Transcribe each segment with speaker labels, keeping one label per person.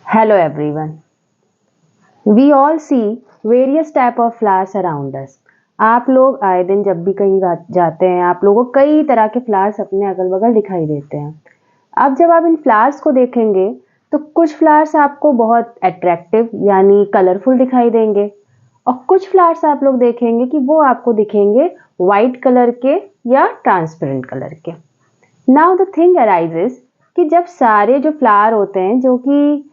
Speaker 1: Hello everyone. We all see various type of flowers around us. आप लोग आए दिन जब भी कहीं जाते हैं आप लोगों को कई तरह के फ्लावर्स अपने अगल बगल दिखाई देते हैं। अब जब आप इन फ्लावर्स को देखेंगे तो कुछ फ्लावर्स आपको बहुत अट्रैक्टिव यानी कलरफुल दिखाई देंगे और कुछ फ्लावर्स आप लोग देखेंगे कि वो आपको दिखेंगे वाइट कलर के या ट्रांसपेरेंट कलर के। नाउ द थिंग अराइजेस कि जब सारे जो फ्लावर होते हैं, जो कि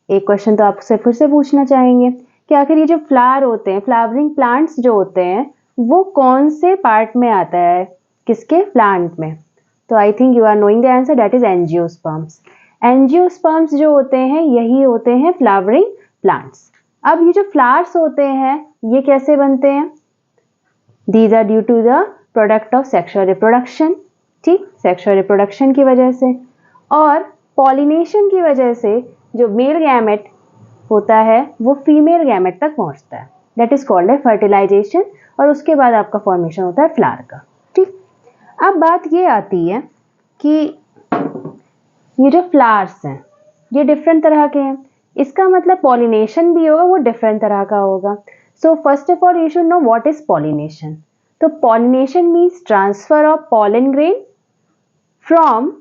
Speaker 1: एक क्वेश्चन तो आपसे फिर से पूछना चाहेंगे कि आखिर ये जो फ्लावर होते हैं, फ्लावरिंग प्लांट्स जो होते हैं, वो कौन से पार्ट में आता है, किसके प्लांट में? तो I think you are knowing the answer, that is angiosperms. Angiosperms जो होते हैं यही होते हैं फ्लावरिंग प्लांट्स। अब ये जो फ्लावर्स होते हैं ये कैसे बनते हैं? These are due to the product of sexual reproduction. ठीक, सेक्सुअल रिप्रोडक्शन की वजह से और पॉलिनेशन की वजह से जो मेल गैमेट होता है वो फीमेल गैमेट तक पहुंचता है, दैट इज कॉल्ड है फर्टिलाइजेशन, और उसके बाद आपका फॉर्मेशन होता है फ्लावर का। ठीक, अब बात ये आती है कि ये जो फ्लावर्स हैं ये डिफरेंट तरह के हैं, इसका मतलब पॉलिनेशन भी होगा वो डिफरेंट तरह का होगा। So first of all you should know what is pollination. तो pollination means transfer of pollen grain from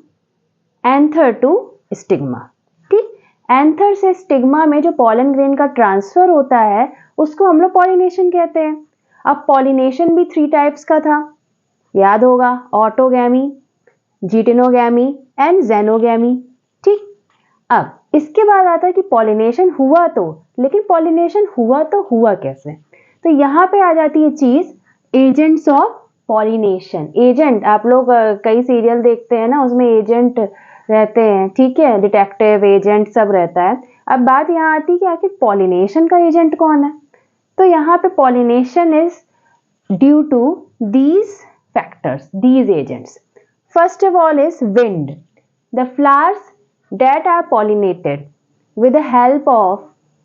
Speaker 1: anther to stigma. ठीक, एंथर से स्टिग्मा में जो पॉलन ग्रेन का ट्रांसफर होता है उसको हम लोग पॉलिनेशन कहते हैं। अब पॉलिनेशन भी 3 टाइप्स का था, याद होगा, ऑटोगैमी, जीटेनोगैमी एंड जेनोगैमी। ठीक, अब इसके बाद आता है कि पॉलिनेशन हुआ तो, लेकिन पॉलिनेशन हुआ तो हुआ कैसे? तो यहाँ पे आ जाती है चीज एजेंट्स ऑफ पॉलिनेशन। एजेंट, आप लोग कई सीरियल देखते हैं ना, उसमें एजेंट रहते हैं, ठीक है, डिटेक्टिव एजेंट सब रहता है। अब बात यहाँ आती है कि आखिर पॉलिनेशन का एजेंट कौन है? तो यहाँ पे pollination is due to these factors, these agents. First of all is wind. The flowers that are pollinated with the help of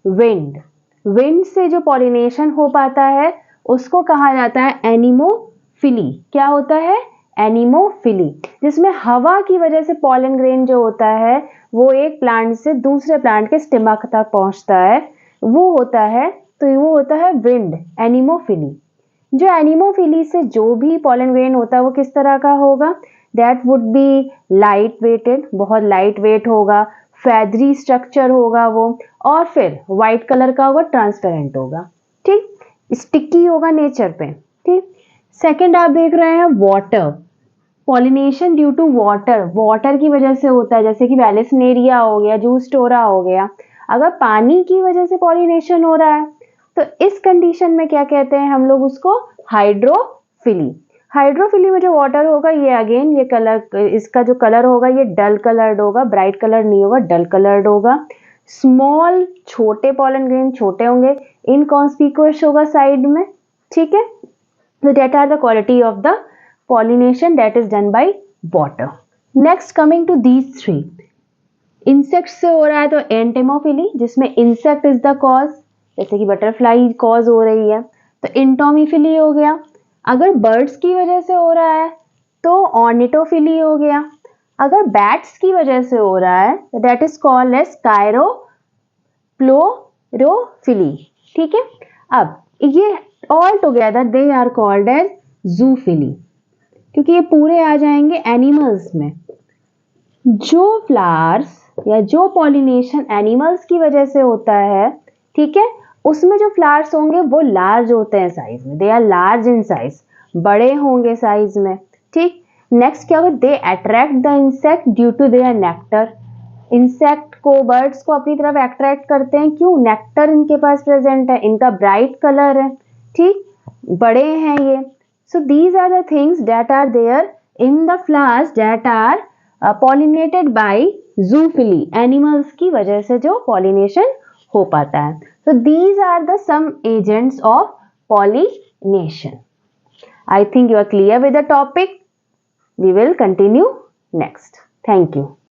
Speaker 1: wind. Wind से जो pollination हो पाता है उसको कहा जाता है एनिमोफिली। क्या होता है? एनिमोफिली, जिसमें हवा की वजह से पॉलन ग्रेन जो होता है वो एक प्लांट से दूसरे प्लांट के स्टिमक तक पहुंचता है, वो होता है, तो वो होता है विंड, एनिमोफिली। जो एनिमोफिली से जो भी पॉलन ग्रेन होता है वो किस तरह का होगा? That would be light weighted, बहुत लाइट वेट होगा, फैदरी स्ट्रक्चर होगा वो, और फिर व्हाइट कलर का होगा, ट्रांसपेरेंट होगा। ठीक, स्टिकी होगा नेचर पे। ठीक, सेकंड आप देख रहे हैं water, pollination due to water, water की वजह से होता है, जैसे कि वैलिसनेरिया हो गया, जूस्टोरा हो गया। अगर पानी की वजह से पॉलिनेशन हो रहा है तो इस कंडीशन में क्या कहते हैं हम लोग उसको? हाइड्रोफिली। हाइड्रोफिली में जो वाटर होगा ये अगेन ये कलर, इसका जो कलर होगा ये डल कलर्ड होगा, ब्राइट कलर नहीं होगा, डल कलर्ड होगा। स्मॉल, छोटे पॉलन ग्रेन छोटे होंगे, इनकॉन्स्पिकुअस होगा साइड में। ठीक है, so that are the quality of the pollination that is done by water. Next coming to these 3, insects से हो रहा है तो एंटेमोफिली, जिसमें इंसेक्ट इज द कॉज, जैसे कि बटरफ्लाई कॉज हो रही है तो इंटोमीफिली हो गया। अगर बर्ड्स की वजह से हो रहा है तो ऑर्निटोफिली हो गया। अगर बैट्स की वजह से हो रहा है तो that is called as chiropterophily. ठीक है, अब ये all together they are called as zoophily, क्योंकि ये पूरे आ जाएंगे एनिमल्स में। जो फ्लावर्स या जो पॉलिनेशन एनिमल्स की वजह से होता है, ठीक है, उसमें जो फ्लावर्स होंगे वो लार्ज होते हैं साइज में, they are large in size, बड़े होंगे साइज में। ठीक, नेक्स्ट क्या होगा? They attract the insect due to their nectar. Insect को, बर्ड्स को अपनी तरफ अट्रैक्ट करते हैं, क्यों? नेक्टर इनके पास प्रेजेंट है, इनका ब्राइट कलर है। ठीक, बड़े हैं ये। So these are the things that are there in the flowers that are pollinated by zoophily, animals की वजह से जो पॉलिनेशन हो पाता है। So these are the some agents of pollination. I think you are clear with the topic. We will continue next. Thank you.